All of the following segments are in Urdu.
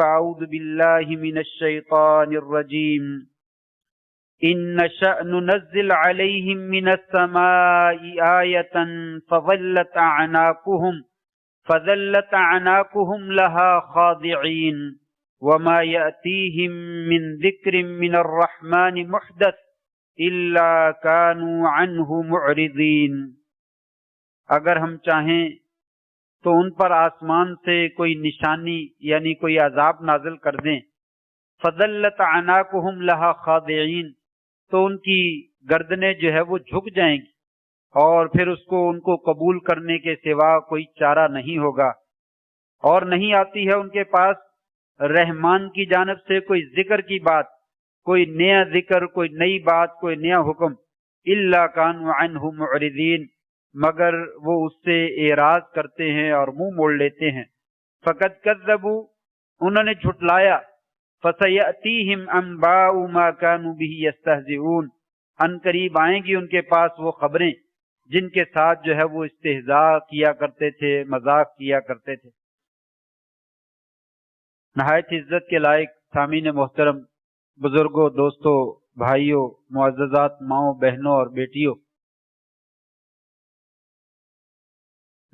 أعوذ بالله من الشيطان الرجيم إن نشأ ننزل عليهم من السماء آية فظلت أعناقهم لها خاضعين وما يأتيهم من ذكر من الرحمن محدث إلا كانوا عنه معرضين۔ اگر ہم چاہیں تو ان پر آسمان سے کوئی نشانی یعنی کوئی عذاب نازل کر دیں، فَذَلَّتْ أَعْنَاقُهُمْ لَهَا خَاضِعِينَ، تو ان کی گردنیں جو ہے وہ جھک جائیں گی اور پھر ان کو قبول کرنے کے سوا کوئی چارہ نہیں ہوگا، اور نہیں آتی ہے ان کے پاس رحمان کی جانب سے کوئی ذکر کی بات، کوئی نیا ذکر، کوئی نئی بات، کوئی نیا حکم، إِلَّا كَانُوا عَنْهُ مُعْرِضِينَ، مگر وہ اس سے اعراض کرتے ہیں اور منہ موڑ لیتے ہیں۔ فَقَدْ كَذَّبُوا، انہوں نے جھٹلایا، فَسَيَأْتِيهِمْ أَنْبَاءُ مَا كَانُوا بِهِ يَسْتَهْزِئُونَ، ان قریب آئیں گی ان کے پاس وہ خبریں جن کے ساتھ جو ہے وہ استہزاء کیا کرتے تھے، مذاق کیا کرتے تھے۔ نہایت عزت کے لائق سامعین محترم، بزرگوں، دوستوں، بھائیوں، معززات ماؤں، بہنوں اور بیٹیوں،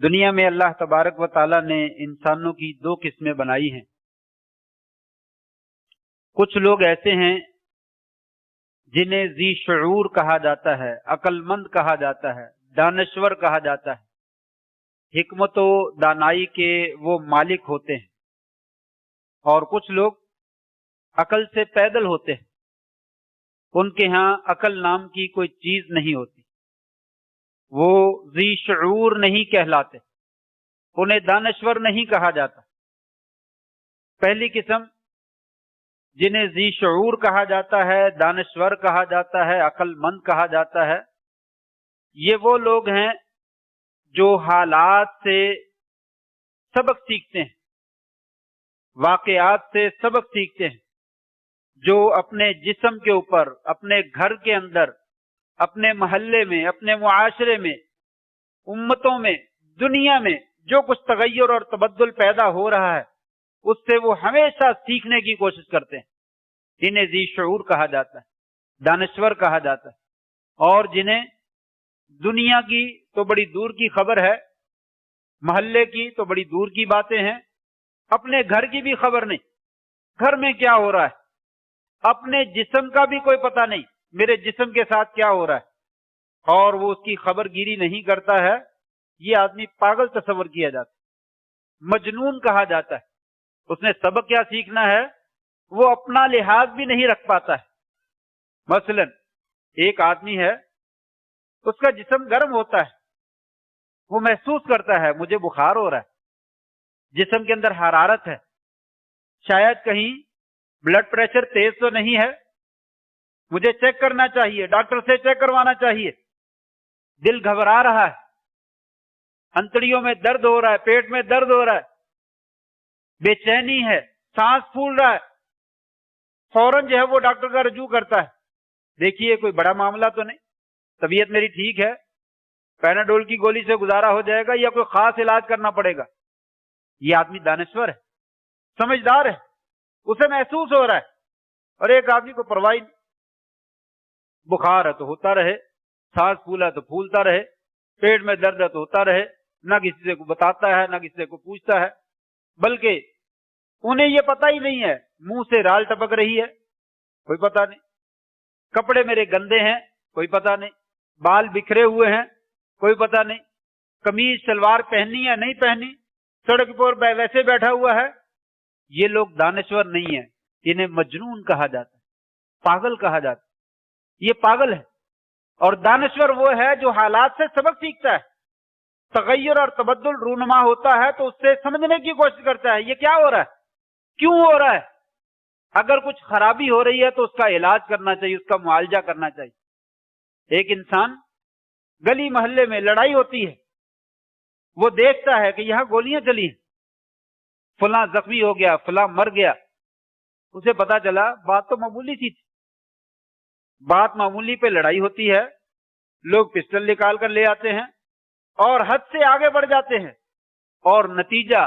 دنیا میں اللہ تبارک و تعالی نے انسانوں کی دو قسمیں بنائی ہیں۔ کچھ لوگ ایسے ہیں جنہیں ذی شعور کہا جاتا ہے، عقل مند کہا جاتا ہے، دانشور کہا جاتا ہے، حکمت و دانائی کے وہ مالک ہوتے ہیں، اور کچھ لوگ عقل سے پیدل ہوتے ہیں، ان کے ہاں عقل نام کی کوئی چیز نہیں ہوتی، وہ ذی شعور نہیں کہلاتے، انہیں دانشور نہیں کہا جاتا۔ پہلی قسم جنہیں ذی شعور کہا جاتا ہے، دانشور کہا جاتا ہے، عقل مند کہا جاتا ہے، یہ وہ لوگ ہیں جو حالات سے سبق سیکھتے ہیں، واقعات سے سبق سیکھتے ہیں، جو اپنے جسم کے اوپر، اپنے گھر کے اندر، اپنے محلے میں، اپنے معاشرے میں، امتوں میں، دنیا میں جو کچھ تغیر اور تبدل پیدا ہو رہا ہے اس سے وہ ہمیشہ سیکھنے کی کوشش کرتے ہیں۔ انہیں ذی شعور کہا جاتا ہے، دانشور کہا جاتا ہے، اور جنہیں دنیا کی تو بڑی دور کی خبر ہے، محلے کی تو بڑی دور کی باتیں ہیں، اپنے گھر کی بھی خبر نہیں، گھر میں کیا ہو رہا ہے، اپنے جسم کا بھی کوئی پتہ نہیں، میرے جسم کے ساتھ کیا ہو رہا ہے، اور وہ اس کی خبر گیری نہیں کرتا ہے، یہ آدمی پاگل تصور کیا جاتا ہے، مجنون کہا جاتا ہے۔ اس نے سبق کیا سیکھنا ہے، وہ اپنا لحاظ بھی نہیں رکھ پاتا ہے۔ مثلا ایک آدمی ہے، اس کا جسم گرم ہوتا ہے، وہ محسوس کرتا ہے مجھے بخار ہو رہا ہے، جسم کے اندر حرارت ہے، شاید کہیں بلڈ پریشر تیز تو نہیں ہے، مجھے چیک کرنا چاہیے، ڈاکٹر سے چیک کروانا چاہیے، دل گھبرا رہا ہے، انتڑیوں میں درد ہو رہا ہے، پیٹ میں درد ہو رہا ہے، بے چینی ہے، سانس پھول رہا ہے، فوراً جو ہے وہ ڈاکٹر کا رجوع کرتا ہے، دیکھیے کوئی بڑا معاملہ تو نہیں، طبیعت میری ٹھیک ہے، پیناڈول کی گولی سے گزارا ہو جائے گا یا کوئی خاص علاج کرنا پڑے گا۔ یہ آدمی دانشور ہے، سمجھدار ہے، اسے محسوس ہو رہا ہے، اور ایک آدمی کو پرواہ نہیں، بخار ہے تو ہوتا رہے، سانس پھولا تو پھولتا رہے، پیٹ میں درد ہے تو ہوتا رہے، نہ کسی سے کو بتاتا ہے، نہ کسی سے کو پوچھتا ہے، بلکہ انہیں یہ پتہ ہی نہیں ہے منہ سے رال ٹپک رہی ہے، کوئی پتہ نہیں، کپڑے میرے گندے ہیں، کوئی پتہ نہیں، بال بکھرے ہوئے ہیں، کوئی پتہ نہیں، قمیض شلوار پہننی ہے نہیں پہنی، سڑک پر ویسے بیٹھا ہوا ہے۔ یہ لوگ دانشور نہیں ہیں، انہیں مجنون کہا جاتا ہے، پاگل کہا جاتا ہے، یہ پاگل ہے۔ اور دانشور وہ ہے جو حالات سے سبق سیکھتا ہے، تغیر اور تبدل رونما ہوتا ہے تو اس سے سمجھنے کی کوشش کرتا ہے، یہ کیا ہو رہا ہے، کیوں ہو رہا ہے، اگر کچھ خرابی ہو رہی ہے تو اس کا علاج کرنا چاہیے، اس کا معالجہ کرنا چاہیے۔ ایک انسان گلی محلے میں لڑائی ہوتی ہے، وہ دیکھتا ہے کہ یہاں گولیاں چلی ہیں، فلاں زخمی ہو گیا، فلاں مر گیا، اسے پتا چلا بات تو معمولی سی تھی، بات معمولی پہ لڑائی ہوتی ہے، لوگ پسٹل نکال کر لے آتے ہیں اور حد سے آگے بڑھ جاتے ہیں، اور نتیجہ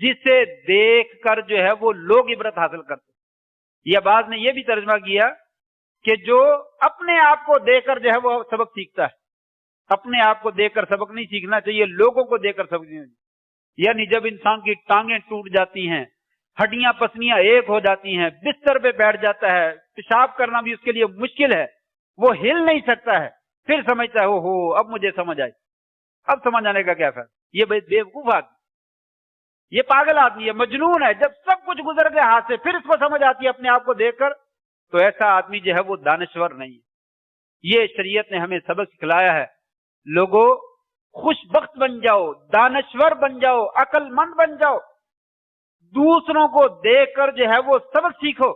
جسے دیکھ کر جو ہے وہ لوگ عبرت حاصل کرتے. یا بعض نے یہ بھی ترجمہ کیا کہ جو اپنے آپ کو دیکھ کر جو ہے وہ سبق سیکھتا ہے. اپنے آپ کو دیکھ کر سبق نہیں سیکھنا چاہیے، لوگوں کو دیکھ کر سبق سیکھنا چاہیے. یعنی جب انسان کی ٹانگیں ٹوٹ جاتی ہیں، ہڈیاں پسلیاں ایک ہو جاتی ہیں، بستر پہ بیٹھ جاتا ہے، پیشاب کرنا بھی اس کے لیے مشکل ہے، وہ ہل نہیں سکتا ہے، پھر سمجھتا ہے ہو اب مجھے سمجھ آئی. اب سمجھ آنے کا کیا فائدہ؟ یہ بیوقوف آدمی، یہ پاگل آدمی ہے، مجنون ہے. جب سب کچھ گزر گیا ہاتھ سے، پھر اس کو سمجھ آتی ہے اپنے آپ کو دیکھ کر، تو ایسا آدمی جو ہے وہ دانشور نہیں ہے. یہ شریعت نے ہمیں سبق سکھلایا ہے. لوگوں خوش بخت بن جاؤ، دانشور بن جاؤ، عقل مند بن جاؤ، دوسروں کو دیکھ کر جو ہے وہ سبق سیکھو،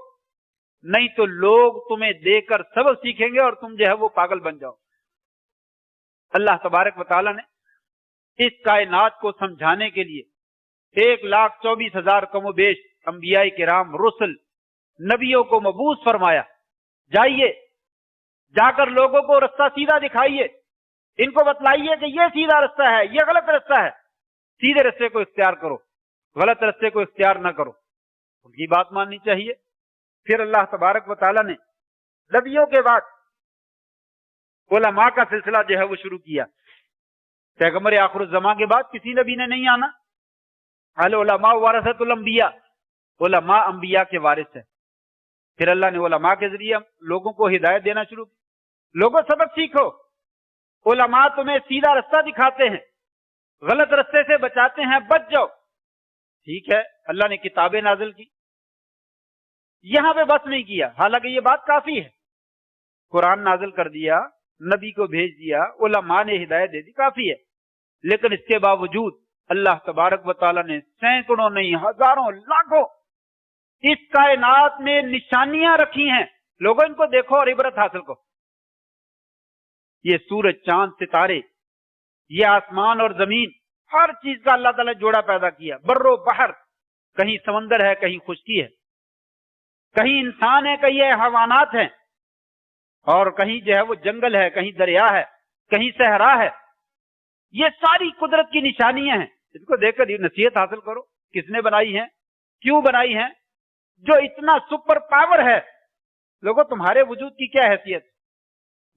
نہیں تو لوگ تمہیں دیکھ کر سبق سیکھیں گے اور تم جو ہے وہ پاگل بن جاؤ. اللہ تبارک و تعالیٰ نے اس کائنات کو سمجھانے کے لیے 1,24,000 کم و بیش انبیاء کرام، رسل، نبیوں کو مبعوث فرمایا. جائیے، جا کر لوگوں کو رستہ سیدھا دکھائیے، ان کو بتلائیے کہ یہ سیدھا رستہ ہے، یہ غلط رستہ ہے، سیدھے رستے کو اختیار کرو، غلط رستے کو اختیار نہ کرو. ان کی بات ماننی چاہیے. پھر اللہ تبارک و تعالیٰ نے نبیوں کے بعد علماء کا سلسلہ جو ہے وہ شروع کیا. پیغمبر آخر الزمان کے بعد کسی نبی نے نہیں آنا. العلماء ورثۃ الانبیاء، علماء انبیاء کے وارث ہے. پھر اللہ نے علماء کے ذریعے لوگوں کو ہدایت دینا شروع کی. لوگوں سبق سیکھو، علماء تمہیں سیدھا رستہ دکھاتے ہیں، غلط رستے سے بچاتے ہیں، بچ جاؤ. ٹھیک ہے، اللہ نے کتابیں نازل کی، یہاں پہ بس نہیں کیا، حالانکہ یہ بات کافی ہے. قرآن نازل کر دیا، نبی کو بھیج دیا، علماء نے ہدایت دے دی، کافی ہے. لیکن اس کے باوجود اللہ تبارک و تعالیٰ نے سینکڑوں نہیں، ہزاروں، لاکھوں اس کائنات میں نشانیاں رکھی ہیں. لوگوں ان کو دیکھو اور عبرت حاصل کرو. یہ سورج، چاند، ستارے، یہ آسمان اور زمین، ہر چیز کا اللہ تعالیٰ جوڑا پیدا کیا. بر و بحر، کہیں سمندر ہے، کہیں خشکی ہے، کہیں انسان ہے، کہیں حیوانات ہیں، اور کہیں جو ہے وہ جنگل ہے، کہیں دریا ہے، کہیں صحرا ہے. یہ ساری قدرت کی نشانیاں ہیں. اس کو دیکھ کر یہ نصیحت حاصل کرو. کس نے بنائی ہیں؟ کیوں بنائی ہیں؟ جو اتنا سپر پاور ہے، لوگوں تمہارے وجود کی کیا حیثیت؟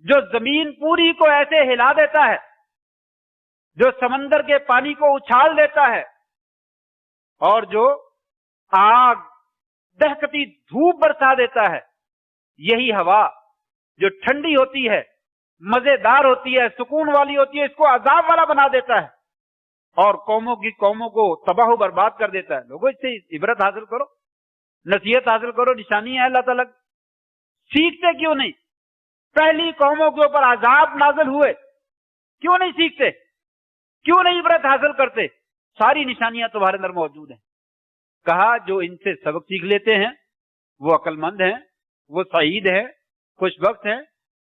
جو زمین پوری کو ایسے ہلا دیتا ہے، جو سمندر کے پانی کو اچھال دیتا ہے، اور جو آگ، دہکتی دھوپ برسا دیتا ہے، یہی ہوا جو ٹھنڈی ہوتی ہے، مزیدار ہوتی ہے، سکون والی ہوتی ہے، اس کو عذاب والا بنا دیتا ہے اور قوموں کی قوموں کو تباہ و برباد کر دیتا ہے. لوگوں اس سے عبرت حاصل کرو، نصیحت حاصل کرو. نشانی ہے اللہ تعالیٰ. سیکھتے کیوں نہیں؟ پہلی قوموں کے اوپر عذاب نازل ہوئے، کیوں نہیں سیکھتے؟ کیوں نہیں عبرت حاصل کرتے؟ ساری نشانیاں تمہارے اندر موجود ہیں. کہا جو ان سے سبق سیکھ لیتے ہیں وہ عقل مند ہیں، وہ سعید ہیں، خوش بخت ہیں.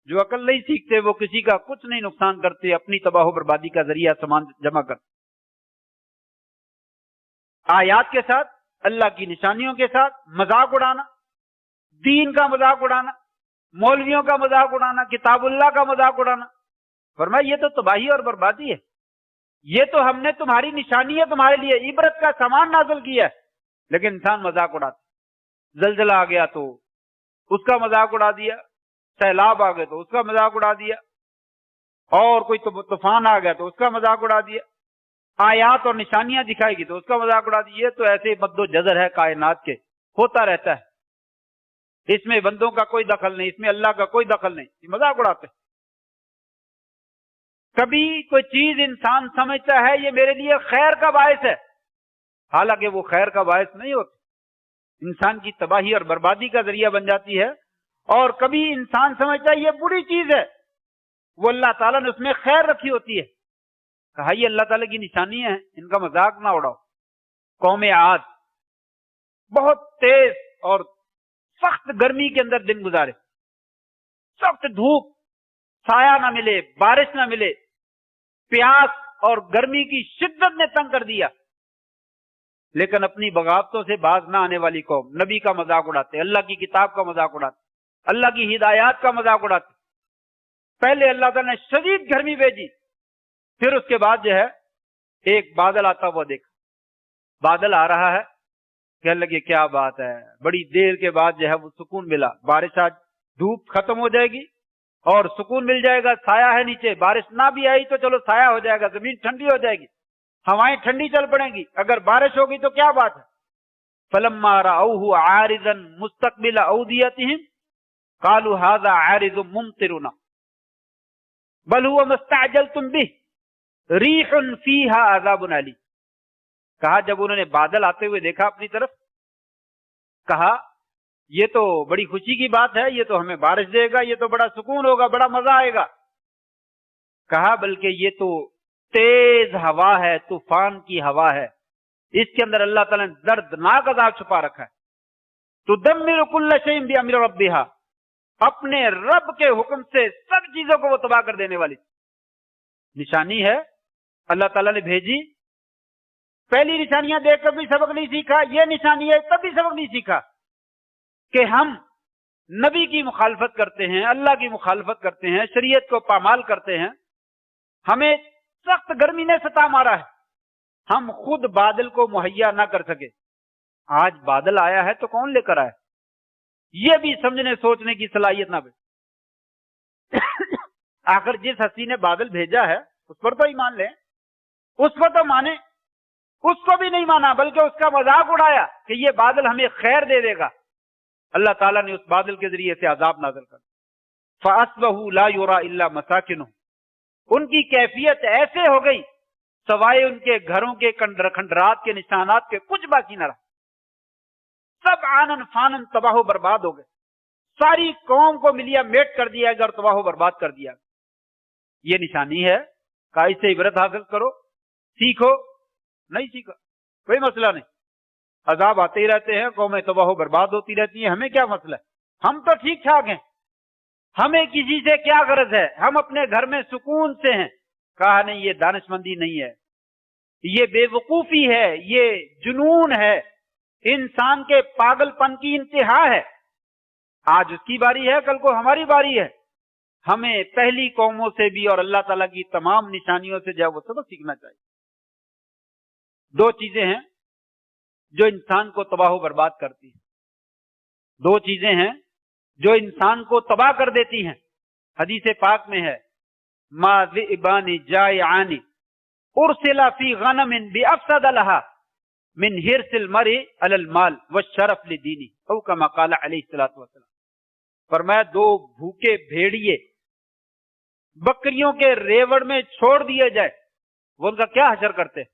جو عقل نہیں سیکھتے وہ کسی کا کچھ نہیں نقصان کرتے، اپنی تباہ و بربادی کا ذریعہ سامان جمع کرتے. آیات کے ساتھ، اللہ کی نشانیوں کے ساتھ مذاق اڑانا، دین کا مذاق اڑانا، مولویوں کا مذاق اڑانا، کتاب اللہ کا مذاق اڑانا. فرمایا یہ تو تباہی اور بربادی ہے. یہ تو ہم نے تمہاری نشانی ہے، تمہارے لیے عبرت کا سامان نازل کیا ہے، لیکن انسان مذاق اڑاتا. زلزلہ آ گیا تو اس کا مذاق اڑا دیا، سیلاب آ گئے تو اس کا مذاق اڑا دیا، اور کوئی طوفان آ گیا تو اس کا مذاق اڑا دیا، آیات اور نشانیاں دکھائے گی تو اس کا مذاق اڑا دیا. یہ تو ایسے مد و جزر ہے کائنات کے، ہوتا رہتا ہے، اس میں بندوں کا کوئی دخل نہیں، اس میں اللہ کا کوئی دخل نہیں، یہ مذاق اڑاتے ہیں. کبھی کوئی چیز انسان سمجھتا ہے یہ میرے لیے خیر کا باعث ہے، حالانکہ وہ خیر کا باعث نہیں ہوتی، انسان کی تباہی اور بربادی کا ذریعہ بن جاتی ہے. اور کبھی انسان سمجھتا ہے یہ بری چیز ہے، وہ اللہ تعالیٰ نے اس میں خیر رکھی ہوتی ہے. کہا یہ اللہ تعالیٰ کی نشانی ہے، ان کا مذاق نہ اڑاؤ. قوم عاد بہت تیز اور سخت گرمی کے اندر دن گزارے، سخت دھوپ، سایہ نہ ملے، بارش نہ ملے، پیاس اور گرمی کی شدت نے تنگ کر دیا. لیکن اپنی بغاوتوں سے باز نہ آنے والی قوم نبی کا مذاق اڑاتے، اللہ کی کتاب کا مذاق اڑاتے، اللہ کی ہدایات کا مذاق اڑاتے. پہلے اللہ تعالیٰ نے شدید گرمی بھیجی، پھر اس کے بعد جو ہے ایک بادل آتا ہوا دیکھا، بادل آ رہا ہے، کہنے لگے کیا بات ہے، بڑی دیر کے بعد جو ہے وہ سکون ملا، بارش آج دھوپ ختم ہو جائے گی اور سکون مل جائے گا، سایہ ہے نیچے، بارش نہ بھی آئی تو چلو سایہ ہو جائے گا، زمین ٹھنڈی ہو جائے گی، ہوائیں ٹھنڈی چل پڑیں گی، اگر بارش ہوگی تو کیا بات ہے۔ فلما رأوه عارضا مستقبل اوديتهم قالوا هذا عارض ممطرنا بل هو ما استعجلتم به ريح فيها عذاب أليم۔ کہا جب انہوں نے بادل آتے ہوئے دیکھا اپنی طرف، کہا یہ تو بڑی خوشی کی بات ہے، یہ تو ہمیں بارش دے گا، یہ تو بڑا سکون ہوگا، بڑا مزہ آئے گا۔ کہا بلکہ یہ تو تیز ہوا ہے، طوفان کی ہوا ہے، اس کے اندر اللہ تعالیٰ نے دردناک عذاب چھپا رکھا ہے۔ تدمر کل شیء بامر ربها، اپنے رب کے حکم سے سب چیزوں کو وہ تباہ کر دینے والی نشانی ہے اللہ تعالیٰ نے بھیجی۔ پہلی نشانیاں دیکھ کر بھی سبق نہیں سیکھا، یہ نشانی ہے تب بھی سبق نہیں سیکھا کہ ہم نبی کی مخالفت کرتے ہیں، اللہ کی مخالفت کرتے ہیں، شریعت کو پامال کرتے ہیں، ہمیں سخت گرمی نے ستا مارا ہے، ہم خود بادل کو مہیا نہ کر سکے، آج بادل آیا ہے تو کون لے کر آیا، یہ بھی سمجھنے سوچنے کی صلاحیت نہ بھیج۔ آخر جس ہستی نے بادل بھیجا ہے اس پر تو ایمان لیں، اس پر تو مانے، اس کو بھی نہیں مانا بلکہ اس کا مذاق اڑایا کہ یہ بادل ہمیں خیر دے دے گا، اللہ تعالیٰ نے اس بادل کے ذریعے سے عذاب نازل کر فَأَصْبَحُوا لَا يُرَىٰ إِلَّا مَسَاكِنُهُمْ، ان کی کیفیت ایسے ہو گئی سوائے ان کے گھروں کے کھنڈرات کے نشانات کے کچھ باقی نہ رہا، سب آنن فانن تباہ و برباد ہو گئے، ساری قوم کو ملیا میٹ کر دیا گیا اور تباہ و برباد کر دیا گیا۔ یہ نشانی ہے کہ اس سے عبرت حاصل کرو، سیکھو، نہیں سیکھا کوئی مسئلہ نہیں، عذاب آتے ہی رہتے ہیں، قومیں تباہ و برباد ہوتی رہتی ہیں، ہمیں کیا مسئلہ ہے، ہم تو ٹھیک ٹھاک ہیں، ہمیں کسی سے کیا غرض ہے، ہم اپنے گھر میں سکون سے ہیں۔ کہا نہیں، یہ دانش مندی نہیں ہے، یہ بے وقوفی ہے، یہ جنون ہے، انسان کے پاگل پن کی انتہا ہے۔ آج اس کی باری ہے، کل کو ہماری باری ہے، ہمیں پہلی قوموں سے بھی اور اللہ تعالیٰ کی تمام نشانیوں سے جو ہے وہ سبق سیکھنا چاہیے۔ دو چیزیں ہیں جو انسان کو تباہ و برباد کرتی ہیں، دو چیزیں ہیں جو انسان کو تباہ کر دیتی ہیں، حدیث پاک میں ہے ما ذئبان جائعان ارسل فی غنم بافسد لها من حرص المرء علی المال والشرف لدینی او کما قال علیہ الصلوۃ والسلام۔ فرمایا دو بھوکے بھیڑیے بکریوں کے ریوڑ میں چھوڑ دیے جائے، وہ ان کا کیا حشر کرتے ہیں،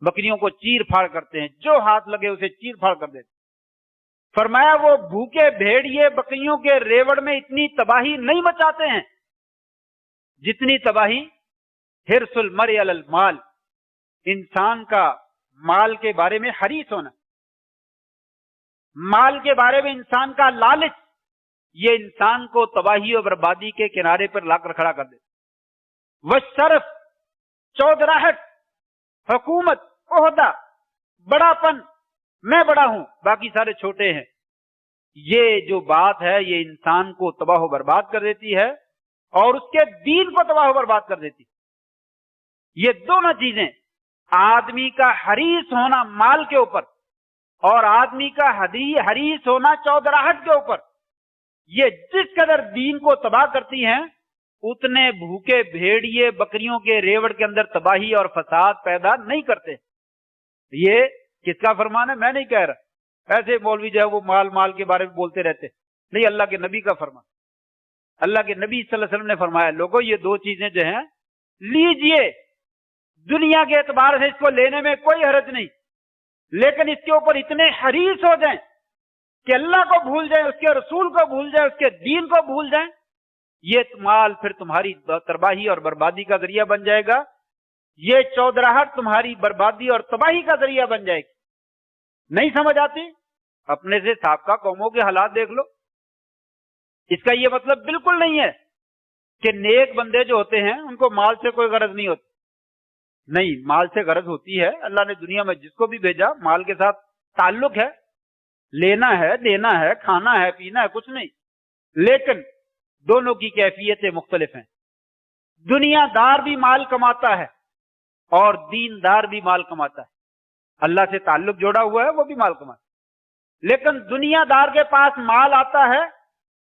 بکریوں کو چیر پھاڑ کرتے ہیں، جو ہاتھ لگے اسے چیر پھاڑ کر دیتے۔ فرمایا وہ بھوکے بھیڑیے بکریوں کے ریوڑ میں اتنی تباہی نہیں مچاتے ہیں جتنی تباہی حرص المرء علی المال، انسان کا مال کے بارے میں حریص ہونا، مال کے بارے میں انسان کا لالچ، یہ انسان کو تباہی اور بربادی کے کنارے پر لا کر کھڑا کر دے۔ والشرف، چودراہٹ، حکومت، عہدہ، بڑا پن، میں بڑا ہوں باقی سارے چھوٹے ہیں، یہ جو بات ہے یہ انسان کو تباہ و برباد کر دیتی ہے اور اس کے دین کو تباہ و برباد کر دیتی ہے۔ یہ دونوں چیزیں، آدمی کا حریص ہونا مال کے اوپر اور آدمی کا حریص ہونا چودراہٹ کے اوپر، یہ جس قدر دین کو تباہ کرتی ہیں اتنے بھوکے بھیڑیے بکریوں کے ریوڑ کے اندر تباہی اور فساد پیدا نہیں کرتے۔ یہ کس کا فرمان ہے؟ میں نہیں کہہ رہا، ایسے مولوی جو ہے وہ مال کے بارے میں بولتے رہتے، نہیں، اللہ کے نبی کا فرمان۔ اللہ کے نبی صلی اللہ علیہ وسلم نے فرمایا لوگوں یہ دو چیزیں جو ہیں لیجئے، دنیا کے اعتبار سے اس کو لینے میں کوئی حرج نہیں، لیکن اس کے اوپر اتنے حریص ہو جائیں کہ اللہ کو بھول جائیں، اس کے رسول کو بھول جائیں، اس کے دین کو بھول جائیں، یہ مال پھر تمہاری تباہی اور بربادی کا ذریعہ بن جائے گا، یہ چودراہٹ تمہاری بربادی اور تباہی کا ذریعہ بن جائے گی۔ نہیں سمجھ آتی؟ اپنے سے سابقہ قوموں کے حالات دیکھ لو۔ اس کا یہ مطلب بالکل نہیں ہے کہ نیک بندے جو ہوتے ہیں ان کو مال سے کوئی غرض نہیں ہوتی، نہیں، مال سے غرض ہوتی ہے، اللہ نے دنیا میں جس کو بھی بھیجا مال کے ساتھ تعلق ہے، لینا ہے، دینا ہے، کھانا ہے، پینا ہے، کچھ نہیں، لیکن دونوں کی کیفیتیں مختلف ہیں۔ دنیا دار بھی مال کماتا ہے اور دیندار بھی مال کماتا ہے، اللہ سے تعلق جوڑا ہوا ہے وہ بھی مال کمائے. لیکن دنیا دار کے پاس مال آتا ہے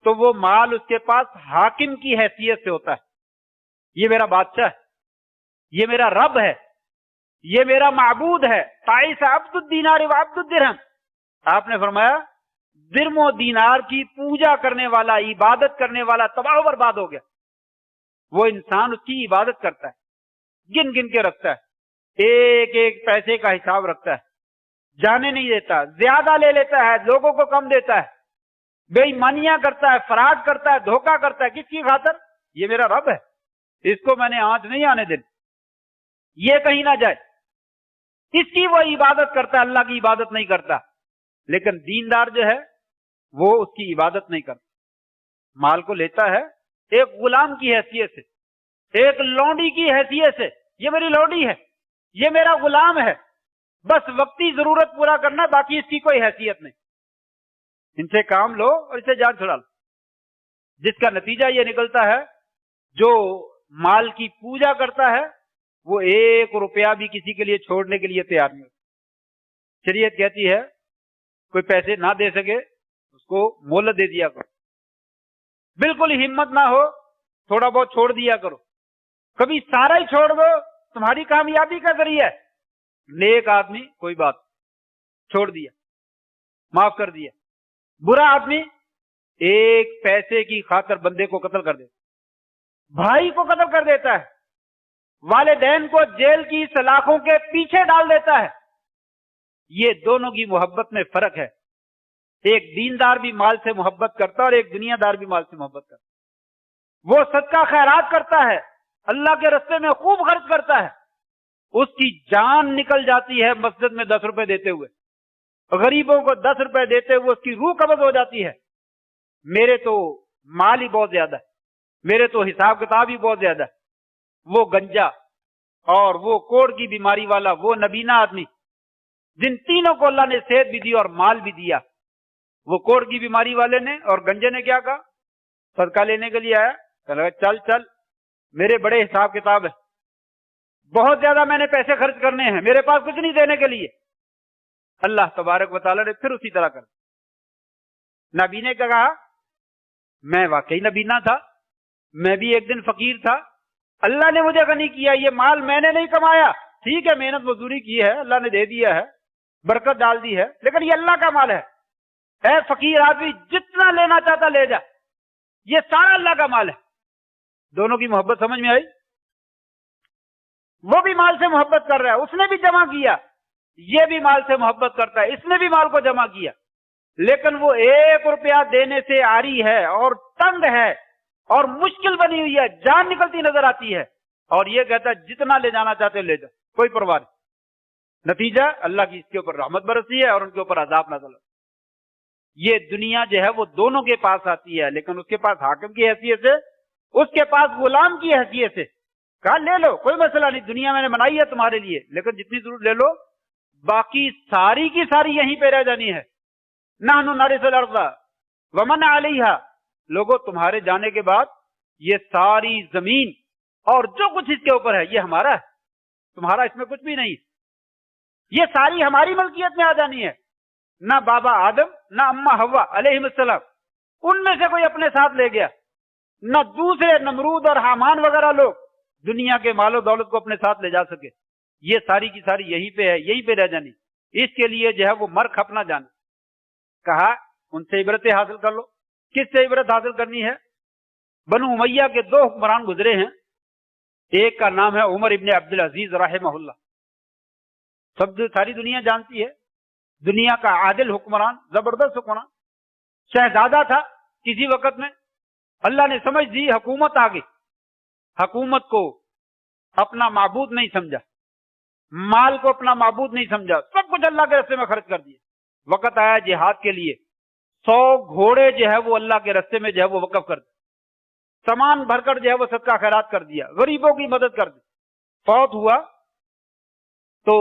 تو وہ مال اس کے پاس حاکم کی حیثیت سے ہوتا ہے. یہ میرا بادشاہ ہے، یہ میرا رب ہے، یہ میرا معبود ہے. تعیس عبد الدینار و عبد الدرہم. آپ نے فرمایا درم و دینار کی پوجا کرنے والا، عبادت کرنے والا تباہ و برباد ہو گیا. وہ انسان اس کی عبادت کرتا ہے، گن گن کے رکھتا ہے، ایک ایک پیسے کا حساب رکھتا ہے، جانے نہیں دیتا، زیادہ لے لیتا ہے، لوگوں کو کم دیتا ہے، بے ایمانیاں کرتا ہے، فراڈ کرتا ہے، دھوکہ کرتا ہے. کس کی خاطر؟ یہ میرا رب ہے، اس کو میں نے آنچ نہیں آنے دینی، یہ کہیں نہ جائے. اس کی وہ عبادت کرتا ہے، اللہ کی عبادت نہیں کرتا. لیکن دیندار جو ہے وہ اس کی عبادت نہیں کرتا. مال کو لیتا ہے ایک غلام کی حیثیت سے، ایک لونڈی کی حیثیت سے. یہ میری لونڈی ہے، یہ میرا غلام ہے، بس وقتی ضرورت پورا کرنا، باقی اس کی کوئی حیثیت نہیں. ان سے کام لو اور اسے جان چھڑا لو. جس کا نتیجہ یہ نکلتا ہے جو مال کی پوجا کرتا ہے وہ 1 روپیہ بھی کسی کے لیے چھوڑنے کے لیے تیار نہیں ہوتا. شریعت کہتی ہے کوئی پیسے نہ دے سکے اس کو مہلت دے دیا کرو، بالکل ہی ہمت نہ ہو تھوڑا بہت چھوڑ دیا کرو. کبھی سارا ہی چھوڑ دو، تمہاری کامیابی کا ذریعہ ہے. نیک آدمی کوئی بات چھوڑ دیا، معاف کر دیا. برا آدمی ایک پیسے کی خاطر بندے کو قتل کر دیتا، بھائی کو قتل کر دیتا ہے، والدین کو جیل کی سلاخوں کے پیچھے ڈال دیتا ہے. یہ دونوں کی محبت میں فرق ہے. ایک دیندار بھی مال سے محبت کرتا ہے اور ایک دنیا دار بھی مال سے محبت کرتا ہے. وہ صدقہ خیرات کرتا ہے، اللہ کے راستے میں خوب خرچ کرتا ہے، اس کی جان نکل جاتی ہے مسجد میں 10 روپے دیتے ہوئے، غریبوں کو 10 روپے دیتے ہوئے اس کی روح قبض ہو جاتی ہے. میرے تو مال ہی بہت زیادہ ہے، میرے تو حساب کتاب ہی بہت زیادہ ہے. وہ گنجا اور وہ کوڑ کی بیماری والا، وہ نبینا آدمی جن تینوں کو اللہ نے صحت بھی دی اور مال بھی دیا. وہ کوڑ کی بیماری والے نے اور گنجے نے کیا کہا؟ صدقہ لینے کے لیے آیا، کہا چل چل میرے بڑے حساب کتاب ہے، بہت زیادہ میں نے پیسے خرچ کرنے ہیں، میرے پاس کچھ نہیں دینے کے لیے. اللہ تبارک و تعالیٰ نے پھر اسی طرح کر. نبی نے کہا میں واقعی نبینا تھا، میں بھی ایک دن فقیر تھا، اللہ نے مجھے غنی کیا، یہ مال میں نے نہیں کمایا. ٹھیک ہے محنت مزدوری کی ہے، اللہ نے دے دیا ہے، برکت ڈال دی ہے، لیکن یہ اللہ کا مال ہے. اے فقیر آدمی جتنا لینا چاہتا لے جا، یہ سارا اللہ کا مال ہے. دونوں کی محبت سمجھ میں آئی؟ وہ بھی مال سے محبت کر رہا ہے، اس نے بھی جمع کیا، یہ بھی مال سے محبت کرتا ہے، اس نے بھی مال کو جمع کیا. لیکن وہ 1 روپیہ دینے سے عاری ہے اور تنگ ہے اور مشکل بنی ہوئی ہے، جان نکلتی نظر آتی ہے، اور یہ کہتا ہے جتنا لے جانا چاہتے لے جا، کوئی پرواہ نہیں. نتیجہ اللہ کی اس کے اوپر رحمت برسی ہے اور ان کے اوپر عذاب نازل. یہ دنیا جو ہے وہ دونوں کے پاس آتی ہے، لیکن اس کے پاس حاکم کی حیثیت سے، اس کے پاس غلام کی حیثیت سے. کہا لے لو کوئی مسئلہ نہیں، دنیا میں نے بنائی ہے تمہارے لیے، لیکن جتنی ضرورت لے لو، باقی ساری کی ساری یہیں پہ رہ جانی ہے. نحن نرث الارض ومن علیہا. لوگوں تمہارے جانے کے بعد یہ ساری زمین اور جو کچھ اس کے اوپر ہے یہ ہمارا ہے، تمہارا اس میں کچھ بھی نہیں. یہ ساری ہماری ملکیت میں آ جانی ہے. نہ بابا آدم نہ اما حوا علیہ السلام ان میں سے کوئی اپنے ساتھ لے گیا، نہ دوسرے نمرود اور حامان وغیرہ لوگ دنیا کے مال و دولت کو اپنے ساتھ لے جا سکے. یہ ساری کی ساری یہیں پہ ہے، یہیں پہ رہ جانی. اس کے لیے جو ہے وہ مر کھپنا جانا. کہا ان سے عبرتیں حاصل کر لو. کس سے عبرت حاصل کرنی ہے؟ بنو امیہ کے 2 حکمران گزرے ہیں. ایک کا نام ہے عمر ابن عبد العزیز رحمہ اللہ، ساری دنیا جانتی ہے، دنیا کا عادل حکمران، زبردست حکمران، شہزادہ تھا. کسی وقت میں اللہ نے سمجھ دی حکومت آ گئی، حکومت کو اپنا معبود نہیں سمجھا، مال کو اپنا معبود نہیں سمجھا، سب کچھ اللہ کے راستے میں خرچ کر دیا. وقت آیا جہاد کے لیے، 100 گھوڑے جو ہے وہ اللہ کے راستے میں جو ہے وہ وقف کر دیا، سامان بھر کر جو ہے وہ صدقہ خیرات کر دیا، غریبوں کی مدد کر دی. فوت ہوا تو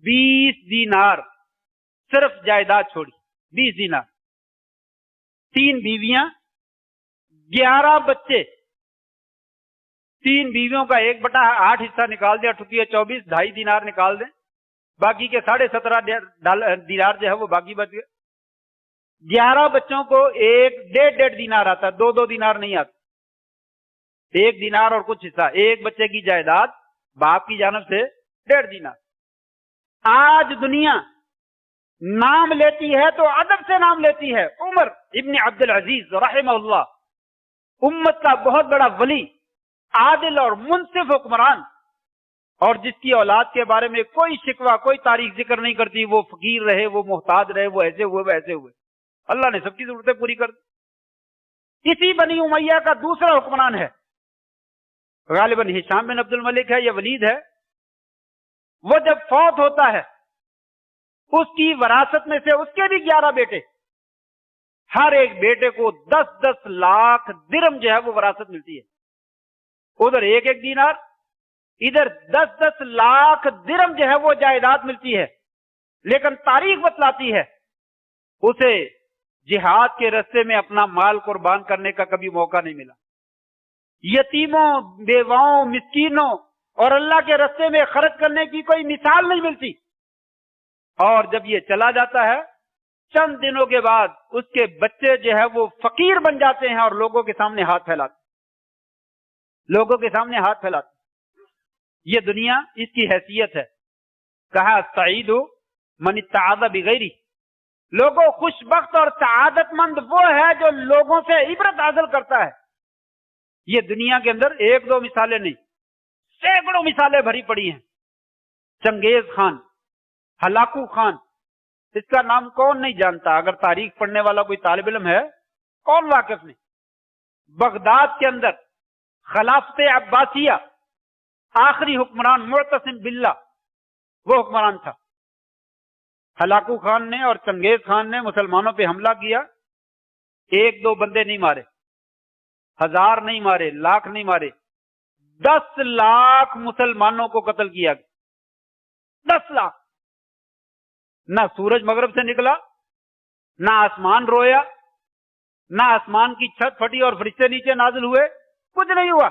20 دینار صرف جائیداد چھوڑی. 20 دینار، 3 بیویاں، 11 بچے. 3 بیویوں کا 1/8 حصہ نکال دیں، 24 2.5 دینار نکال دیں، باقی کے 17.5 دینار جو ہے وہ باقی بچ گئے. 11 بچوں کو 1.5 دینار آتا, 2 دینار نہیں آتا. 1 دینار اور کچھ حصہ, ایک بچے کی جائیداد باپ کی جانب سے 1.5 دینار. آج دنیا نام لیتی ہے تو ادب سے نام لیتی ہے. عمر ابن عبد العزیز رحمہ اللہ, امت کا بہت بڑا ولی, عادل اور منصف حکمران, اور جس کی اولاد کے بارے میں کوئی شکوہ, کوئی تاریخ ذکر نہیں کرتی, وہ فقیر رہے, وہ محتاج رہے, وہ ایسے ہوئے, وہ ایسے ہوئے. اللہ نے سب کی ضرورتیں پوری کر دی. اسی بنی امیہ کا دوسرا حکمران ہے, غالباً ہشام بن عبد الملک ہے یا ولید ہے. وہ جب فوت ہوتا ہے, اس کی وراثت میں سے اس کے بھی 11 بیٹے, ہر ایک بیٹے کو 10 لاکھ درم جو ہے وہ وراثت ملتی ہے. ادھر 1 دینار, ادھر 10 لاکھ درم جو ہے وہ جائیداد ملتی ہے. لیکن تاریخ بتلاتی ہے اسے جہاد کے راستے میں اپنا مال قربان کرنے کا کبھی موقع نہیں ملا. یتیموں, بیواؤں, مسکینوں اور اللہ کے راستے میں خرچ کرنے کی کوئی مثال نہیں ملتی. اور جب یہ چلا جاتا ہے, چند دنوں کے بعد اس کے بچے جو ہے وہ فقیر بن جاتے ہیں اور لوگوں کے سامنے ہاتھ پھیلاتے, لوگوں کے سامنے ہاتھ پھیلاتے. یہ دنیا اس کی حیثیت ہے. کہا سعید من اتعظ بغیری, لوگوں خوش بخت اور سعادت مند وہ ہے جو لوگوں سے عبرت حاصل کرتا ہے. یہ دنیا کے اندر 1-2 مثالیں نہیں, سینکڑوں مثالیں بھری پڑی ہیں. چنگیز خان, ہلاکو خان, اس کا نام کون نہیں جانتا؟ اگر تاریخ پڑھنے والا کوئی طالب علم ہے, کون واقف نہیں؟ بغداد کے اندر خلافت عباسیہ آخری حکمران معتصم باللہ وہ حکمران تھا. ہلاکو خان نے اور چنگیز خان نے مسلمانوں پہ حملہ کیا. 1-2 بندے نہیں مارے, 1000 نہیں مارے, لاکھ نہیں مارے, 10 لاکھ مسلمانوں کو قتل کیا گیا. 10 لاکھ. نہ سورج مغرب سے نکلا, نہ آسمان رویا, نہ آسمان کی چھت پھٹی اور فرشتے نیچے نازل ہوئے, کچھ نہیں ہوا.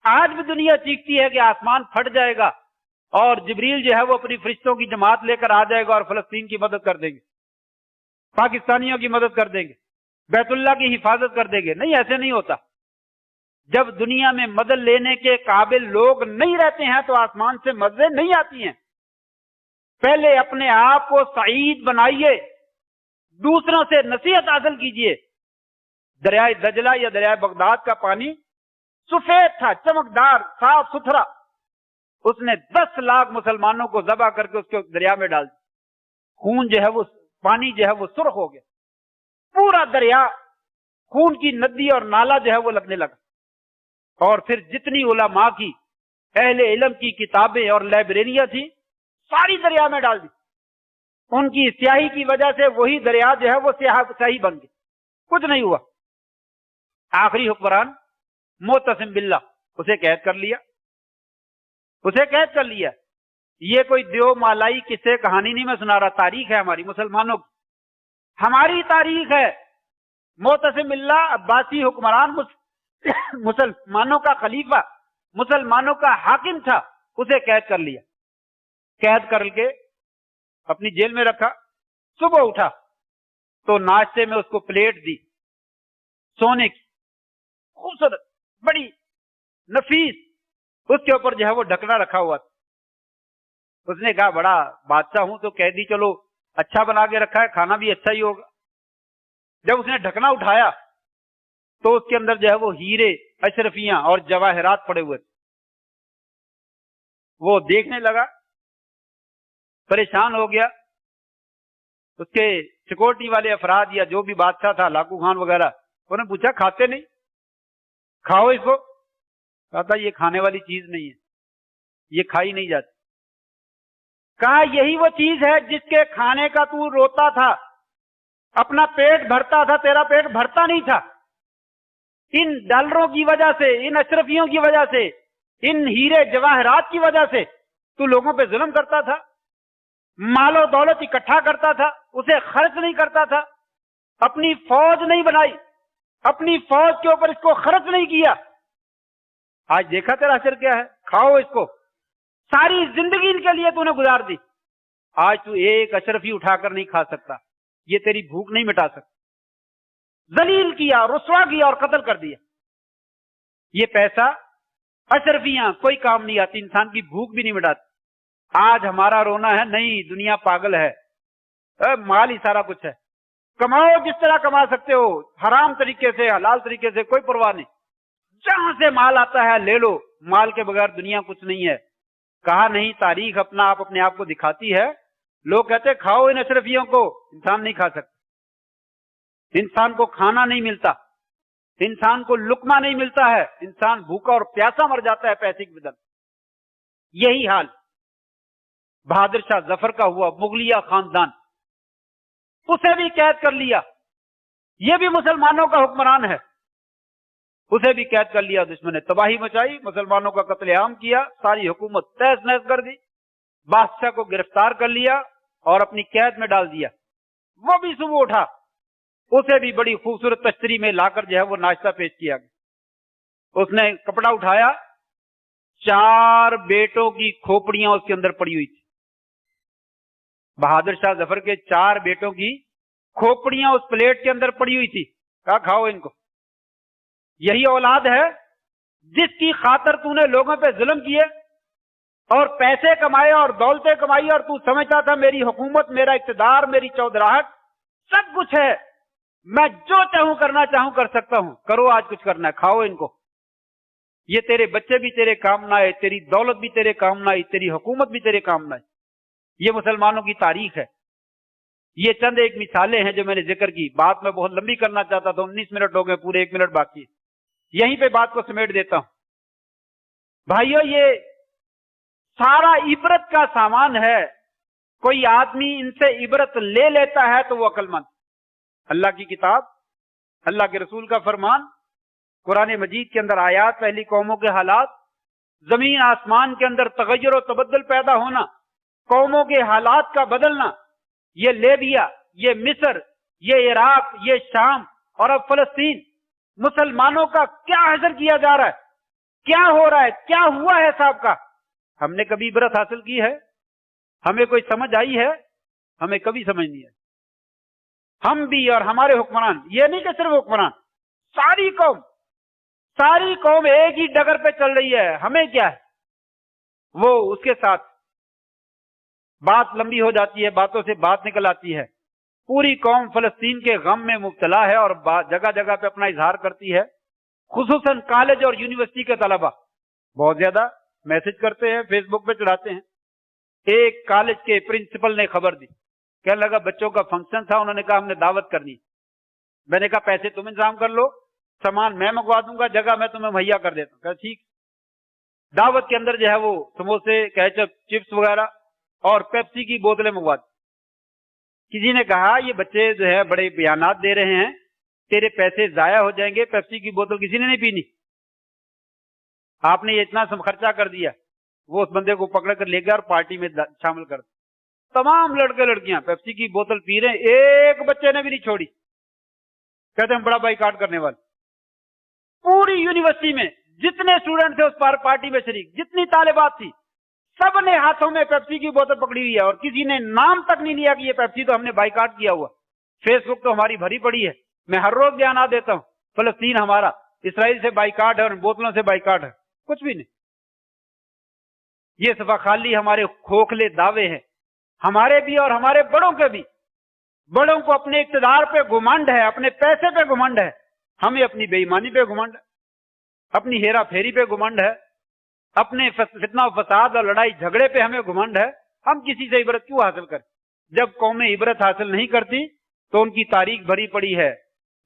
آج بھی دنیا چیختی ہے کہ آسمان پھٹ جائے گا اور جبریل جو ہے وہ اپنی فرشتوں کی جماعت لے کر آ جائے گا اور فلسطین کی مدد کر دیں گے, پاکستانیوں کی مدد کر دیں گے, بیت اللہ کی حفاظت کر دیں گے. نہیں, ایسے نہیں ہوتا. جب دنیا میں مدد لینے کے قابل لوگ نہیں رہتے ہیں تو آسمان سے مدد نہیں آتی ہیں. پہلے اپنے آپ کو سعید بنائیے, دوسروں سے نصیحت حاصل کیجئے. دریائے دجلہ یا دریائے بغداد کا پانی سفید تھا, چمکدار, صاف ستھرا. اس نے 10 لاکھ مسلمانوں کو ذبح کر کے اس کے دریا میں ڈال دیا. خون جو ہے وہ, پانی جو ہے وہ سرخ ہو گیا. پورا دریا خون کی ندی اور نالا جو ہے وہ لگنے لگا. اور پھر جتنی علماء کی, اہل علم کی کتابیں اور لائبریریاں تھیں, ساری دریا میں ڈال دی. ان کی سیاہی کی وجہ سے وہی دریا جو ہے وہ سیاہی بن گئی, کچھ نہیں ہوا. آخری حکمران معتصم باللہ, اسے قید کر لیا, اسے قید کر لیا. یہ کوئی دیو مالائی قصے کہانی نہیں میں سنا رہا, تاریخ ہے ہماری مسلمانوں کی, ہماری تاریخ ہے. معتصم باللہ عباسی حکمران, مسلمانوں کا خلیفہ, مسلمانوں کا حاکم تھا, اسے قید کر لیا. قید کر کے اپنی جیل میں رکھا. صبح اٹھا تو ناشتے میں اس کو پلیٹ دی سونے کی, خوبصورت, بڑی نفیس. اس کے اوپر جو ہے وہ ڈھکنا رکھا ہوا تھا. اس نے کہا بڑا بادشاہ ہوں تو قیدی, چلو اچھا بنا کے رکھا ہے, کھانا بھی اچھا ہی ہوگا. جب اس نے ڈھکنا اٹھایا تو اس کے اندر جو ہے وہ ہیرے, اشرفیاں اور جواہرات پڑے ہوئے تھے. وہ دیکھنے لگا, پریشان ہو گیا. اس کے سیکورٹی والے افراد یا جو بھی بادشاہ تھا, لاکو خان وغیرہ, انہوں نے پوچھا کھاتے نہیں, کھاؤ اس کو. کہا تھا یہ کھانے والی چیز نہیں ہے, یہ کھائی نہیں جاتی. کہا یہی وہ چیز ہے جس کے کھانے کا تو روتا تھا, اپنا پیٹ بھرتا تھا, تیرا پیٹ بھرتا نہیں تھا. ان ڈالروں کی وجہ سے, ان اشرفیوں کی وجہ سے, ان ہیرے جواہرات کی وجہ سے تو لوگوں پہ ظلم کرتا تھا, مال و دولت اکٹھا کرتا تھا, اسے خرچ نہیں کرتا تھا, اپنی فوج نہیں بنائی, اپنی فوج کے اوپر اس کو خرچ نہیں کیا. آج دیکھا تیرا اثر کیا ہے, کھاؤ اس کو. ساری زندگی ان کے لیے تو نے گزار دی. آج تو ایک اشرفی اٹھا کر نہیں کھا سکتا، یہ تیری بھوک نہیں مٹا سکتا، ذلیل کیا، رسوا کیا اور قتل کر دیا۔ یہ پیسہ، اشرفیاں کوئی کام نہیں آتی، انسان کی بھوک بھی نہیں مٹاتی۔ آج ہمارا رونا ہے نہیں دنیا پاگل ہے، مال ہی سارا کچھ ہے، کماؤ جس طرح کما سکتے ہو، حرام طریقے سے حلال طریقے سے، کوئی پرواہ نہیں، جہاں سے مال آتا ہے لے لو، مال کے بغیر دنیا کچھ نہیں ہے۔ کہا نہیں، تاریخ اپنے آپ کو دکھاتی ہے، لوگ کہتے کھاؤ ان اشرفیوں کو، انسان نہیں کھا سکتا، انسان کو کھانا نہیں ملتا، انسان کو لقمہ نہیں ملتا ہے، انسان بھوکا اور پیاسا مر جاتا ہے پیسے کے بدل۔ یہی حال بہادر شاہ ظفر کا ہوا، مغلیہ خاندان، اسے بھی قید کر لیا، یہ بھی مسلمانوں کا حکمران ہے، اسے بھی قید کر لیا، دشمن نے تباہی مچائی، مسلمانوں کا قتل عام کیا، ساری حکومت تہس نہس کر دی، بادشاہ کو گرفتار کر لیا اور اپنی قید میں ڈال دیا۔ وہ بھی صبح اٹھا، اسے بھی بڑی خوبصورت تشتری میں لا کر جو ہے وہ ناشتہ پیش کیا گیا۔ اس نے کپڑا اٹھایا، 4 بیٹوں کی کھوپڑیاں اس کے اندر پڑی ہوئی تھی، بہادر شاہ ظفر کے 4 بیٹوں کی کھوپڑیاں اس پلیٹ کے اندر پڑی ہوئی تھی، کہا کھاؤ ان کو۔ یہی اولاد ہے جس کی خاطر تو نے لوگوں پہ ظلم کیے اور پیسے کمائے اور دولتیں کمائی، اور تو سمجھتا تھا میری حکومت، میرا اقتدار، میری چودراہٹ سب کچھ ہے، میں جو چاہوں کرنا چاہوں کر سکتا ہوں، کرو آج کچھ کرنا ہے، کھاؤ ان کو۔ یہ تیرے بچے بھی تیرے کام نہ آئے، تیری دولت بھی تیرے کام نہ آئی، تیری حکومت بھی تیرے کام نہ آئی۔ یہ مسلمانوں کی تاریخ ہے۔ یہ چند ایک مثالیں ہیں جو میں نے ذکر کی، بات میں بہت لمبی کرنا چاہتا تھا، 19 منٹ ہو گئے، پورے 1 منٹ باقی ہے، یہیں پہ بات کو سمیٹ دیتا ہوں۔ بھائیو، یہ سارا عبرت کا سامان ہے، کوئی آدمی ان سے عبرت لے لیتا ہے تو وہ عقل مند۔ اللہ کی کتاب، اللہ کے رسول کا فرمان، قرآن مجید کے اندر آیات، پہلی قوموں کے حالات، زمین آسمان کے اندر تغیر و تبدل پیدا ہونا، قوموں کے حالات کا بدلنا، یہ لیبیا، یہ مصر، یہ عراق، یہ شام اور اب فلسطین، مسلمانوں کا کیا حشر کیا جا رہا ہے، کیا ہو رہا ہے، کیا ہوا ہے صاحب کا، ہم نے کبھی عبرت حاصل کی ہے؟ ہمیں کوئی سمجھ آئی ہے؟ ہمیں کبھی سمجھ نہیں ہے۔ ہم بھی اور ہمارے حکمران، یہ نہیں کہ صرف حکمران، ساری قوم ایک ہی ڈگر پہ چل رہی ہے، ہمیں کیا ہے؟ وہ اس کے ساتھ بات لمبی ہو جاتی ہے، باتوں سے بات نکل آتی ہے، پوری قوم فلسطین کے غم میں مبتلا ہے اور جگہ جگہ پہ اپنا اظہار کرتی ہے، خصوصاً کالج اور یونیورسٹی کے طلبہ بہت زیادہ میسج کرتے ہیں، فیس بک پہ چڑھاتے ہیں۔ ایک کالج کے پرنسپل نے خبر دی، کہنے لگا بچوں کا فنکشن تھا، انہوں نے کہا ہم نے دعوت کرنی، میں نے کہا پیسے تم انتظام کر لو، سامان میں منگوا دوں گا، جگہ میں تمہیں مہیا کر دیتا ہوں۔ کہا ٹھیک۔ دعوت کے اندر جو ہے وہ سموسے، کیچپ، چپس وغیرہ اور پیپسی کی بوتلیں منگوا دی۔ کسی نے کہا یہ بچے جو ہے بڑے بیانات دے رہے ہیں، تیرے پیسے ضائع ہو جائیں گے، پیپسی کی بوتل کسی نے نہیں پینی، آپ نے یہ اتنا خرچہ کر دیا۔ وہ اس بندے کو پکڑ کر لے گیا اور پارٹی میں شامل کر دیا۔ تمام لڑکے لڑکیاں پیپسی کی بوتل پی رہے ہیں، ایک بچے نے بھی نہیں چھوڑی، کہتے ہیں بڑا بائیکاٹ کرنے والے۔ پوری یونیورسٹی میں جتنے اسٹوڈنٹ تھے اس پارٹی میں شریک، جتنی طالبات تھی، سب نے ہاتھوں میں پیپسی کی بوتل پکڑی ہوئی ہے اور کسی نے نام تک نہیں لیا کہ یہ پیپسی تو ہم نے بائیکاٹ کیا ہوا۔ فیس بک تو ہماری بھری پڑی ہے، میں ہر روز بیانات دیتا ہوں، فلسطین ہمارا، اسرائیل سے بائیکاٹ ہے اور بوتلوں سے بائیکاٹ ہے، کچھ بھی نہیں۔ یہ صفحہ خالی ہمارے کھوکھلے دعوے ہیں، ہمارے بھی اور ہمارے بڑوں کے بھی۔ بڑوں کو اپنے اقتدار پہ گھمنڈ ہے، اپنے پیسے پہ گھمنڈ ہے، ہمیں اپنی بے ایمانی پہ گھمنڈ ہے، اپنی ہیرا پھیری پہ گھمنڈ ہے، اپنے فتنہ و فساد اور لڑائی جھگڑے پہ ہمیں گھمنڈ ہے۔ ہم کسی سے عبرت کیوں حاصل کریں؟ جب قومیں عبرت حاصل نہیں کرتی تو ان کی تاریخ بھری پڑی ہے،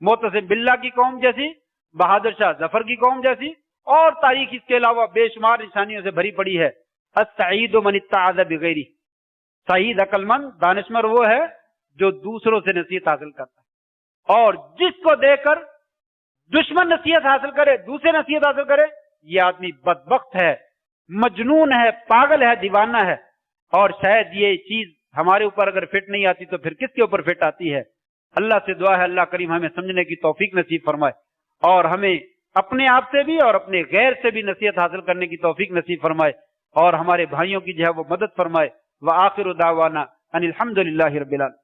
معتصم باللہ کی قوم جیسی، بہادر شاہ ظفر کی قوم جیسی، اور تاریخ اس کے علاوہ بے شمار نشانیوں سے بھری پڑی ہے۔ السعید من اتعظ بغیرہ، سعید عقل مند دانشور وہ ہے جو دوسروں سے نصیحت حاصل کرتا ہے، اور جس کو دیکھ کر دشمن نصیحت حاصل کرے، دوسرے نصیحت حاصل کرے، یہ آدمی بدبخت ہے، مجنون ہے، پاگل ہے، دیوانہ ہے۔ اور شاید یہ چیز ہمارے اوپر اگر فٹ نہیں آتی تو پھر کس کے اوپر فٹ آتی ہے؟ اللہ سے دعا ہے اللہ کریم ہمیں سمجھنے کی توفیق نصیب فرمائے، اور ہمیں اپنے آپ سے بھی اور اپنے غیر سے بھی نصیحت حاصل کرنے کی توفیق نصیب فرمائے، اور ہمارے بھائیوں کی جو ہے وہ مدد فرمائے۔ وآخر دعوانا ان الحمد للہ رب العالمین۔